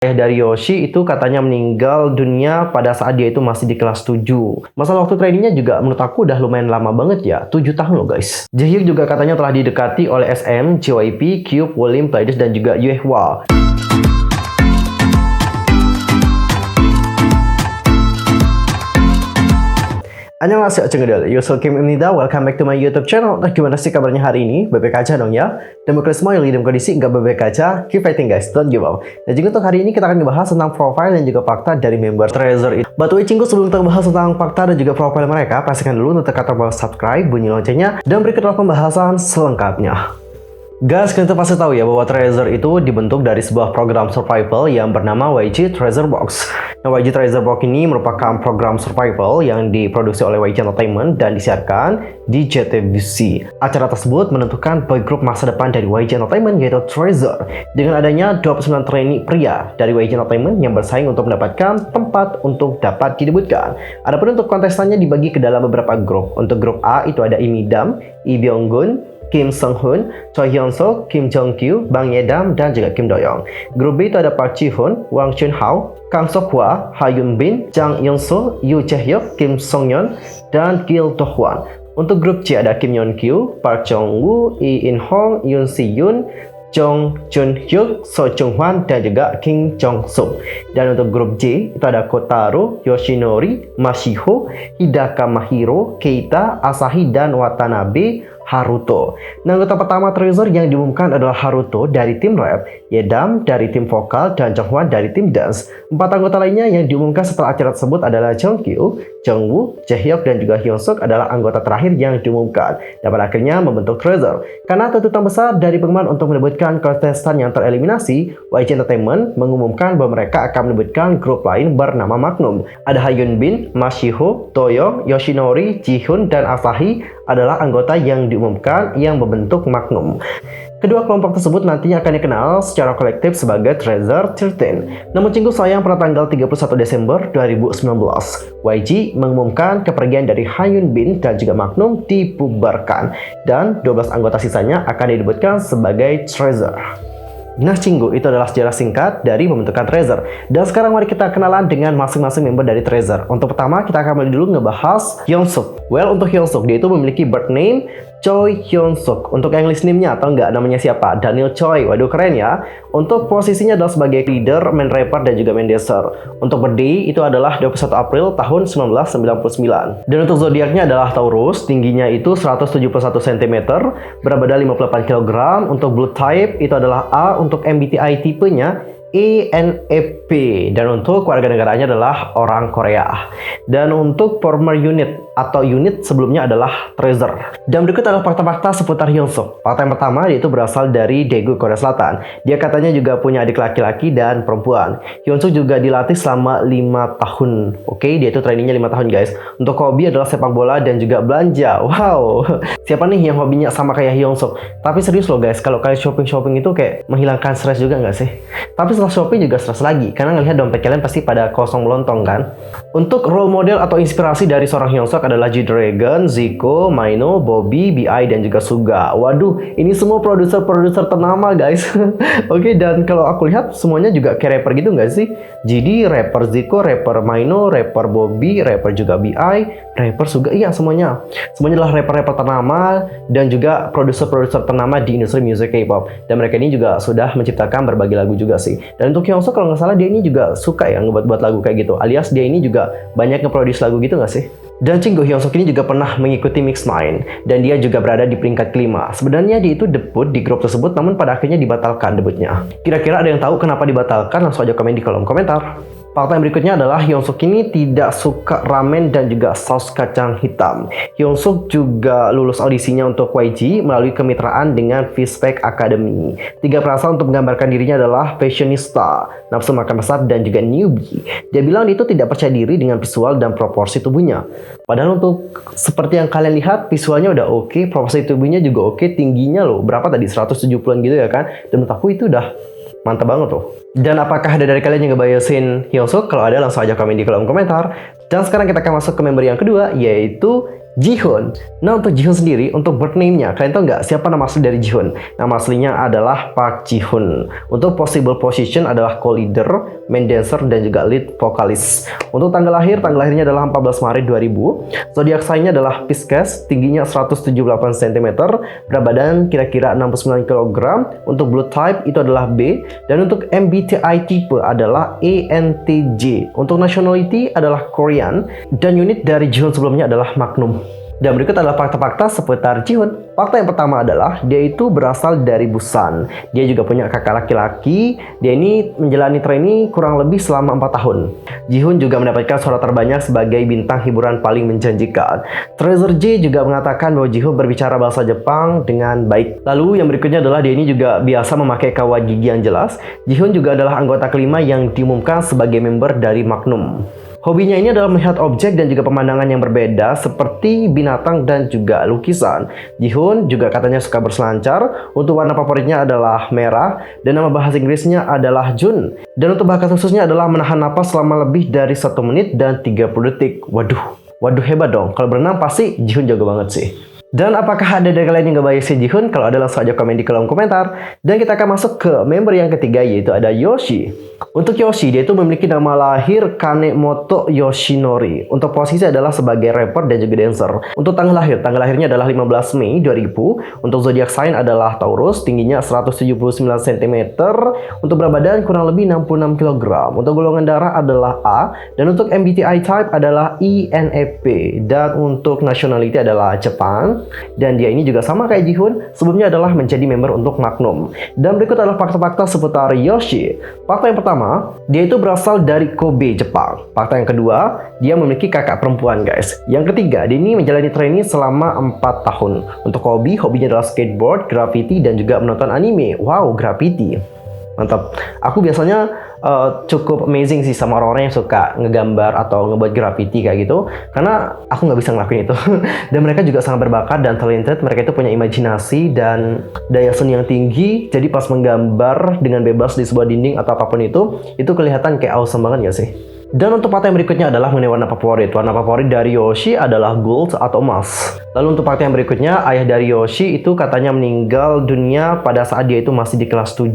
Ayah dari Yoshi itu katanya meninggal dunia pada saat dia itu masih di kelas 7. Masalah waktu trainingnya juga menurut aku udah lumayan lama banget ya, 7 tahun loh guys. Jaehyuk juga katanya telah didekati oleh SM, JYP, Cube, Wolim, Pledis, dan juga Yuehwa. Annyeonghaseyo Cengedel, Yusul Kim Imnida, welcome back to my YouTube channel. Nah, gimana sih kabarnya hari ini? Baik-baik aja dong ya. Dan buat semua yang dalam kondisi nggak baik-baik aja, keep fighting guys, don't give up. Dan juga untuk hari ini kita akan membahas tentang profile dan juga fakta dari member Treasure itu. By the way, cinggu, sebelum kita bahas tentang fakta dan juga profile mereka, pastikan dulu untuk tekan tombol subscribe, bunyi loncengnya, dan berikutlah pembahasan selengkapnya. Guys, kalian pasti tahu ya bahwa Treasure itu dibentuk dari sebuah program survival yang bernama YG Treasure Box. Nah, YG Treasure Box ini merupakan program survival yang diproduksi oleh YG Entertainment dan disiarkan di JTBC. Acara tersebut menentukan boy group masa depan dari YG Entertainment yaitu Treasure. Dengan adanya 29 trainee pria dari YG Entertainment yang bersaing untuk mendapatkan tempat untuk dapat didebutkan. Adapun untuk kontestannya dibagi ke dalam beberapa grup. Untuk grup A itu ada Lee Mi-dam, Lee Byung-gun, Kim Sung-hoon, Choi Hyun-suk, Kim Jong-kyu, Bang Ye-dam, dan juga Kim Do-young. Grup B itu ada Park Ji-hoon, Wang Chun-hao, Kang Sok-hwa, Ha Yun-bin, Jang Yeon-soo, Yoo Jae-hyuk, Kim Song-yeon, dan Gil Do-hwan. Untuk grup C ada Kim Yeon-kyu, Park Jong-woo, Lee In-hong, Yoon Si-yoon, Jong Jun-hyuk, So Jung-hwan, dan juga Kim Jong-suk. Dan untuk grup J itu ada Kotaro, Yoshinori, Mashiho, Hidaka Mahiro, Keita, Asahi, dan Watanabe Haruto. Nah, anggota pertama Treasure yang diumumkan adalah Haruto dari tim rap, Ye-dam dari tim vokal, dan Jong-hwan dari tim dance. 4 anggota lainnya yang diumumkan setelah acara tersebut adalah Jong-kyu, Jong-woo, Jae-hyuk, dan juga Hyun-suk adalah anggota terakhir yang diumumkan. Dan pada akhirnya membentuk Treasure. Karena tuntutan besar dari penggemar untuk menyebutkan kontestan yang tereliminasi, YG Entertainment mengumumkan bahwa mereka akan menyebutkan grup lain bernama Magnum. Ada Ha Yun-bin, Mashiho, Do-young, Yoshinori, Ji-hoon, dan Asahi adalah anggota yang diumumkan yang membentuk Magnum. Kedua kelompok tersebut nantinya akan dikenal secara kolektif sebagai Treasure 13. Namun cinggu sayang pada tanggal 31 Desember 2019, YG mengumumkan kepergian dari Ha Yun-bin dan juga Magnum dibubarkan. Dan 12 anggota sisanya akan didebutkan sebagai Treasure. Nah cinggu, itu adalah sejarah singkat dari pembentukan Treasure. Dan sekarang mari kita kenalan dengan masing-masing member dari Treasure. Untuk pertama kita akan mulai dulu ngebahas Hyun-suk. Well, untuk Hyun-suk dia itu memiliki birth name Choi Hyun-suk. Untuk English name-nya atau enggak namanya siapa? Daniel Choi. Waduh keren ya. Untuk posisinya adalah sebagai leader, main rapper, dan juga main dancer. Untuk birthday itu adalah 21 April tahun 1999. Dan untuk zodiaknya adalah Taurus. Tingginya itu 171 cm, berat badan 58 kg. Untuk blood type itu adalah A. Untuk MBTI tipenya ENFP, dan untuk warga negaranya adalah orang Korea. Dan untuk former unit atau unit sebelumnya adalah Treasure. Dan berikut adalah fakta-fakta seputar Hyun-suk. Fakta yang pertama yaitu berasal dari Daegu, Korea Selatan. Dia katanya juga punya adik laki-laki dan perempuan. Hyun-suk juga dilatih selama 5 tahun. Oke, dia itu trainingnya 5 tahun guys. Untuk hobi adalah sepak bola dan juga belanja. Wow, siapa nih yang hobinya sama kayak Hyun-suk? Tapi serius loh guys, kalau kalian shopping-shopping itu kayak menghilangkan stres juga nggak sih? Tapi setelah shopping juga stres lagi, karena ngelihat dompet kalian pasti pada kosong melontong kan. Untuk role model atau inspirasi dari seorang Hyun-suk adalah G-Dragon, Zico, Maino, Bobby, BI, dan juga Suga. Waduh, ini semua produser-produser ternama guys. Oke, dan kalau aku lihat semuanya juga kayak rapper gitu nggak sih? Jadi rapper Zico, rapper Maino, rapper Bobby, rapper juga BI, rapper Suga, iya semuanya. Semuanya adalah rapper-rapper ternama dan juga produser-produser ternama di industri musik K-pop. Dan mereka ini juga sudah menciptakan berbagai lagu juga sih. Dan untuk Hyun-suk kalau nggak salah dia ini juga suka ya ngebuat-buat lagu kayak gitu. Alias dia ini juga banyak nge-produce lagu gitu nggak sih? Dan cinggu, Hyun-suk ini juga pernah mengikuti Mix Mind. Dan dia juga berada di peringkat kelima. Sebenarnya dia itu debut di grup tersebut, namun pada akhirnya dibatalkan debutnya. Kira-kira ada yang tahu kenapa dibatalkan? Langsung aja komen di kolom komentar. Fakta yang berikutnya adalah Hyun-suk ini tidak suka ramen dan juga saus kacang hitam. Hyun-suk juga lulus audisinya untuk YG melalui kemitraan dengan Fishpack Academy. 3 frasa untuk menggambarkan dirinya adalah fashionista, nafsu makan besar, dan juga newbie. Dia bilang dia itu tidak percaya diri dengan visual dan proporsi tubuhnya. Padahal untuk seperti yang kalian lihat, visualnya udah oke, proporsi tubuhnya juga oke, tingginya loh berapa tadi? 170-an gitu ya kan? Dan menurut aku itu udah mantap banget tuh. Dan apakah ada dari kalian yang ngebayosin Hyun-suk? Kalau ada langsung aja komen di kolom komentar. Dan sekarang kita akan masuk ke member yang kedua, yaitu Jihoon. Nah, untuk Jihoon sendiri, untuk birth name-nya, kalian tahu nggak siapa nama asli dari Jihoon? Nama aslinya adalah Park Jihoon. Untuk possible position adalah co-leader, main dancer, dan juga lead vokalis. Untuk tanggal lahirnya adalah 14 Maret 2000. Zodiak sign-nya adalah Pisces, tingginya 178 cm, berat badan kira-kira 69 kg. Untuk blood type itu adalah B, dan untuk MBTI tipe adalah ENTJ. Untuk nationality adalah Korean, dan unit dari Jihoon sebelumnya adalah Magnum. Dan berikut adalah fakta-fakta seputar Jihoon. Fakta yang pertama adalah dia itu berasal dari Busan. Dia juga punya kakak laki-laki. Dia ini menjalani training kurang lebih selama 4 tahun. Jihoon juga mendapatkan suara terbanyak sebagai bintang hiburan paling menjanjikan. Treasure J juga mengatakan bahwa Jihoon berbicara bahasa Jepang dengan baik. Lalu yang berikutnya adalah dia ini juga biasa memakai kawat gigi yang jelas. Jihoon juga adalah anggota kelima yang diumumkan sebagai member dari Magnum. Hobinya ini adalah melihat objek dan juga pemandangan yang berbeda seperti binatang dan juga lukisan. Jihoon juga katanya suka berselancar. Untuk warna favoritnya adalah merah dan nama bahasa Inggrisnya adalah Jun. Dan untuk bakat khususnya adalah menahan napas selama lebih dari 1 menit dan 30 detik. Waduh hebat dong. Kalau berenang pasti Jihoon jago banget sih. Dan apakah ada dari kalian yang ngebayang si Jihoon? Kalau ada langsung aja komen di kolom komentar. Dan kita akan masuk ke member yang ketiga, yaitu ada Yoshi. Untuk Yoshi, dia itu memiliki nama lahir Kanemoto Yoshinori. Untuk posisi adalah sebagai rapper dan juga dancer. Untuk tanggal lahirnya adalah 15 Mei 2000. Untuk zodiak sign adalah Taurus, tingginya 179 cm. Untuk berat badan kurang lebih 66 kg. Untuk golongan darah adalah A. Dan untuk MBTI type adalah INFP. Dan untuk nationality adalah Jepang. Dan dia ini juga sama kayak Jihoon, sebelumnya adalah menjadi member untuk Magnum. Dan berikut adalah fakta-fakta seputar Yoshi. Fakta yang pertama, dia itu berasal dari Kobe, Jepang. Fakta yang kedua, dia memiliki kakak perempuan, guys. Yang ketiga, dia ini menjalani training selama 4 tahun. Untuk hobi, hobinya adalah skateboard, graffiti, dan juga menonton anime. Wow, graffiti. Mantap. Aku biasanya cukup amazing sih sama orang-orang yang suka ngegambar atau ngebuat graffiti kayak gitu, karena aku nggak bisa ngelakuin itu. Dan mereka juga sangat berbakat dan talented. Mereka itu punya imajinasi dan daya seni yang tinggi. Jadi pas menggambar dengan bebas di sebuah dinding atau apapun itu kelihatan kayak awesome banget ya sih. Dan untuk fakta yang berikutnya adalah mengenai warna favorit. Warna favorit dari Yoshi adalah gold atau emas. Lalu untuk fakta yang berikutnya, ayah dari Yoshi itu katanya meninggal dunia pada saat dia itu masih di kelas 7.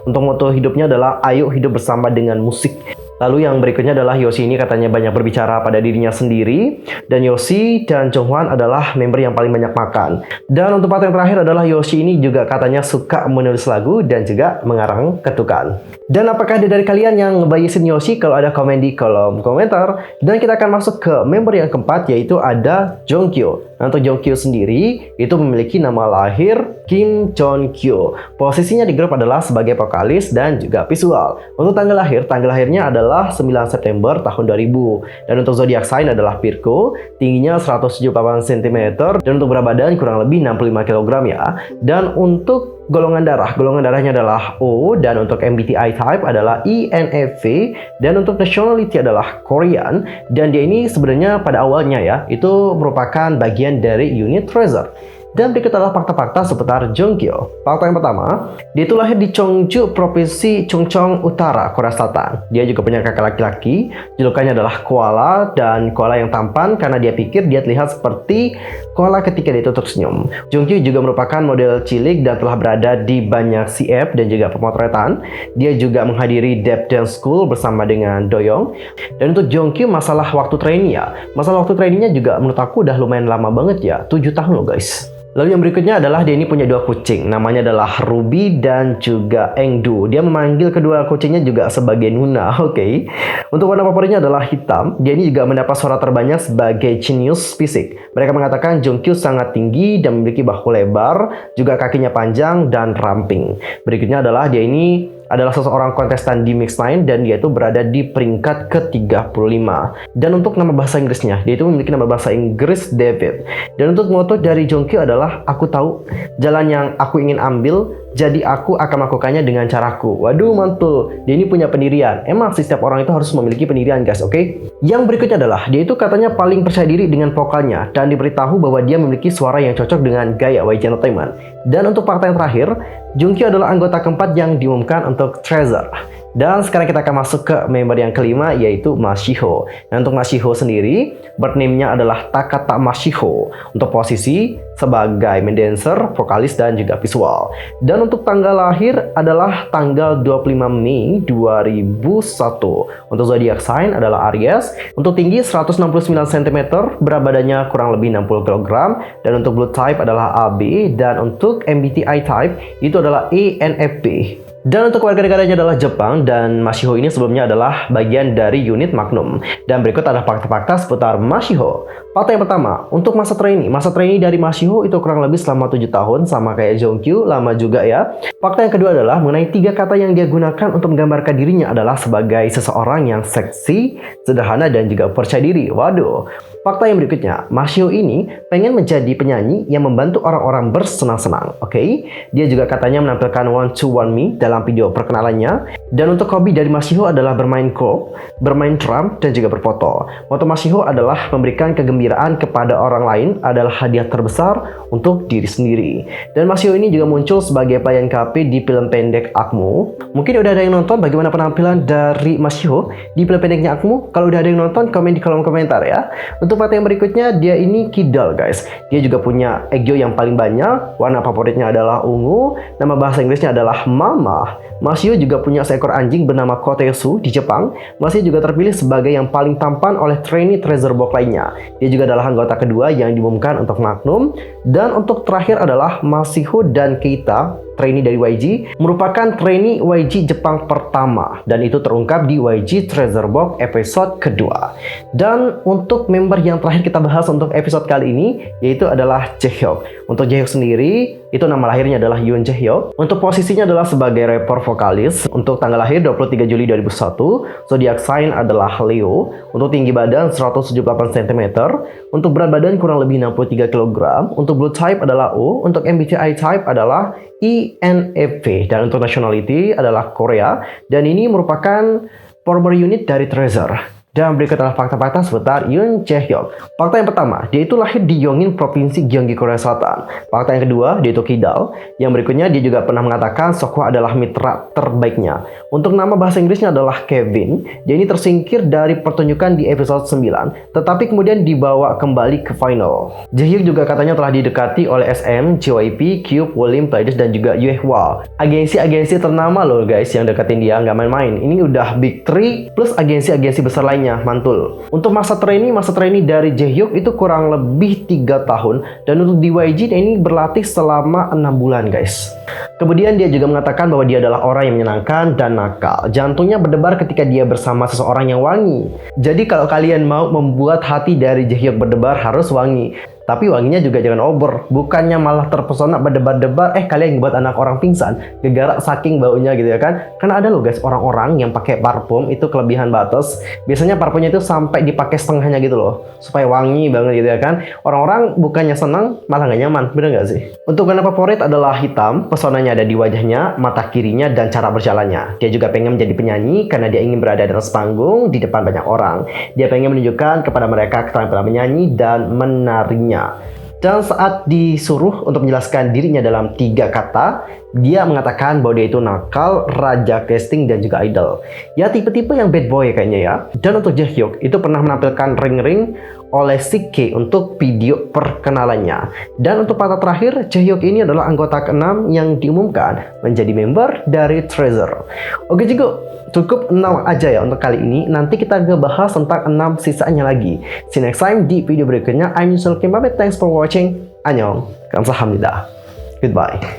Untuk moto hidupnya adalah ayo hidup bersama dengan musik. Lalu yang berikutnya adalah Yoshi ini katanya banyak berbicara pada dirinya sendiri. Dan Yoshi dan Jonghwan adalah member yang paling banyak makan. Dan untuk fakta yang terakhir adalah Yoshi ini juga katanya suka menulis lagu dan juga mengarang ketukan. Dan apakah ada dari kalian yang ngebayisin Yoshi? Kalau ada, komen di kolom komentar. Dan kita akan masuk ke member yang keempat, yaitu ada Jongkyo. Nah, untuk Jongkyo sendiri itu memiliki nama lahir Kim Jongkyo. Posisinya di grup adalah sebagai vokalis dan juga visual. Untuk tanggal lahirnya adalah 9 September tahun 2000. Dan untuk zodiak sign adalah Virgo, tingginya 178 cm dan untuk berat badan kurang lebih 65 kg ya. Dan untuk golongan darahnya adalah O, dan untuk MBTI type adalah INFP, dan untuk nationality adalah Korean. Dan dia ini sebenarnya pada awalnya ya itu merupakan bagian dari unit Treasure. Dan berikut adalah fakta-fakta seputar Jongkyo. Fakta yang pertama, dia itu lahir di Cheongju, Provinsi Chungcheong Utara, Korea Selatan. Dia juga punya kakak laki-laki, julukannya adalah koala, dan koala yang tampan karena dia pikir dia terlihat seperti koala ketika dia tutup senyum. Jongkyo juga merupakan model cilik dan telah berada di banyak CF dan juga pemotretan. Dia juga menghadiri Dep Dance School bersama dengan Doyoung. Dan untuk Jongkyo, masalah waktu trainingnya juga menurut aku udah lumayan lama banget ya, 7 tahun loh guys. Lalu yang berikutnya adalah dia ini punya 2 kucing. Namanya adalah Ruby dan juga Engdu. Dia memanggil kedua kucingnya juga sebagai Nuna. Oke. Untuk warna favoritnya adalah hitam. Dia ini juga mendapat suara terbanyak sebagai genius fisik. Mereka mengatakan Jongkyo sangat tinggi dan memiliki bahu lebar, juga kakinya panjang dan ramping. Berikutnya adalah dia ini adalah seseorang kontestan di Mix 9 dan dia itu berada di peringkat ke-35. Dan untuk nama bahasa Inggrisnya, dia itu memiliki nama bahasa Inggris David. Dan untuk moto dari Jongkyo adalah aku tahu jalan yang aku ingin ambil, jadi aku akan melakukannya dengan caraku. Waduh, mantul. Dia ini punya pendirian. Emang sih setiap orang itu harus memiliki pendirian, guys, oke? Yang berikutnya adalah dia itu katanya paling percaya diri dengan vokalnya dan diberitahu bahwa dia memiliki suara yang cocok dengan gaya YG Entertainment. Dan untuk fakta yang terakhir, Jongkyo adalah anggota keempat yang diumumkan untuk Treasure. Dan sekarang kita akan masuk ke member yang kelima, yaitu Mashiho. Nah, untuk Mashiho sendiri, birth name-nya adalah Takata Mashiho. Untuk posisi sebagai main dancer, vokalis, dan juga visual. Dan untuk tanggal lahir adalah tanggal 25 Mei 2001. Untuk zodiak sign adalah Aries. Untuk tinggi 169 cm, berat badannya kurang lebih 60 kg. Dan untuk blood type adalah AB. Dan untuk MBTI type itu adalah ENFP. Dan untuk warga negaranya adalah Jepang, dan Mashiho ini sebelumnya adalah bagian dari unit Magnum. Dan berikut adalah fakta-fakta seputar Mashiho. Fakta yang pertama, untuk masa trainee dari Mashiho itu kurang lebih selama 7 tahun, sama kayak Jongkyu, lama juga ya. Fakta yang kedua adalah mengenai 3 kata yang dia gunakan untuk menggambarkan dirinya adalah sebagai seseorang yang seksi, sederhana, dan juga percaya diri. Waduh. Fakta yang berikutnya, Mashiho ini pengen menjadi penyanyi yang membantu orang-orang bersenang-senang. Oke? Dia juga katanya menampilkan Want to Want Me dalam video perkenalannya. Dan untuk hobi dari Mashiho adalah bermain golf, bermain drum, dan juga berfoto. Moto Mashiho adalah memberikan kegembiraan kepada orang lain adalah hadiah terbesar untuk diri sendiri. Dan Mashiho ini juga muncul sebagai pelayan KP di film pendek Akmu. Mungkin udah ada yang nonton bagaimana penampilan dari Mashiho di film pendeknya Akmu. Kalau udah ada yang nonton, komen di kolom komentar ya. Untuk fakta yang berikutnya, dia ini kidal guys. Dia juga punya egyo yang paling banyak. Warna favoritnya adalah ungu. Nama bahasa Inggrisnya adalah mama. Mashiho juga punya seekor anjing bernama Kotesu di Jepang. Mashiho juga terpilih sebagai yang paling tampan oleh trainee Treasure Box lainnya. Dia juga adalah anggota kedua yang diumumkan untuk Magnum. Dan untuk terakhir adalah Mashiho dan Keita, trainee dari YG, merupakan trainee YG Jepang pertama, dan itu terungkap di YG Treasure Box episode kedua. Dan untuk member yang terakhir kita bahas untuk episode kali ini, yaitu adalah Jaehyuk. Untuk Jaehyuk sendiri, itu nama lahirnya adalah Yoon Jaehyuk. Untuk posisinya adalah sebagai rapper vokalis. Untuk tanggal lahir 23 Juli 2001, zodiak sign adalah Leo. Untuk tinggi badan 178 cm, untuk berat badan kurang lebih 63 kg. Untuk blood type adalah O. Untuk MBTI type adalah ENFP. Dan untuk nationality adalah Korea. Dan ini merupakan former unit dari Treasure. Dan berikut adalah fakta-fakta seputar Yoon Jaehyuk. Fakta yang pertama, dia itu lahir di Yongin, Provinsi Gyeonggi, Korea Selatan. Fakta yang kedua, dia itu kidal. Yang berikutnya, dia juga pernah mengatakan Seokhwa adalah mitra terbaiknya. Untuk nama bahasa Inggrisnya adalah Kevin. Dia ini tersingkir dari pertunjukan di episode 9, tetapi kemudian dibawa kembali ke final. Jaehyuk juga katanya telah didekati oleh SM, JYP, Cube, Wolim, Pledis, dan juga Yuehwa. Agensi-agensi ternama loh guys yang deketin dia, nggak main-main. Ini udah Big 3 plus agensi-agensi besar lain mantul. Untuk masa trainee dari Jaehyuk itu kurang lebih 3 tahun, dan untuk di YG ini berlatih selama 6 bulan guys. Kemudian dia juga mengatakan bahwa dia adalah orang yang menyenangkan dan nakal. Jantungnya berdebar ketika dia bersama seseorang yang wangi. Jadi kalau kalian mau membuat hati dari Jaehyuk berdebar harus wangi. Tapi wanginya juga jangan over. Bukannya malah terpesona berdebar-debar, kalian buat anak orang pingsan gegara saking baunya gitu ya kan. Karena ada loh guys orang-orang yang pakai parfum itu kelebihan batas. Biasanya parfumnya itu sampai dipakai setengahnya gitu loh, supaya wangi banget gitu ya kan. Orang-orang bukannya senang malah nggak nyaman, bener nggak sih? Untuk warna favorit adalah hitam. Pesonanya ada di wajahnya, mata kirinya, dan cara berjalannya. Dia juga pengen menjadi penyanyi karena dia ingin berada di atas panggung di depan banyak orang. Dia pengen menunjukkan kepada mereka keterampilan menyanyi dan menarinya. Dan saat disuruh untuk menjelaskan dirinya dalam 3 kata, dia mengatakan bahwa dia itu nakal, raja casting, dan juga idol. Ya tipe-tipe yang bad boy kayaknya ya. Dan untuk Jaehyuk itu pernah menampilkan ring-ring oleh CK untuk video perkenalannya. Dan untuk fakta terakhir, Jaehyuk ini adalah anggota ke-6 yang diumumkan menjadi member dari Treasure. Oke juga, cukup 6 aja ya untuk kali ini. Nanti kita ngebahas tentang 6 sisanya lagi. See you next time di video berikutnya. I'm Yusel Kim. Thanks for watching. Annyeong. Kamsahamnida. Goodbye.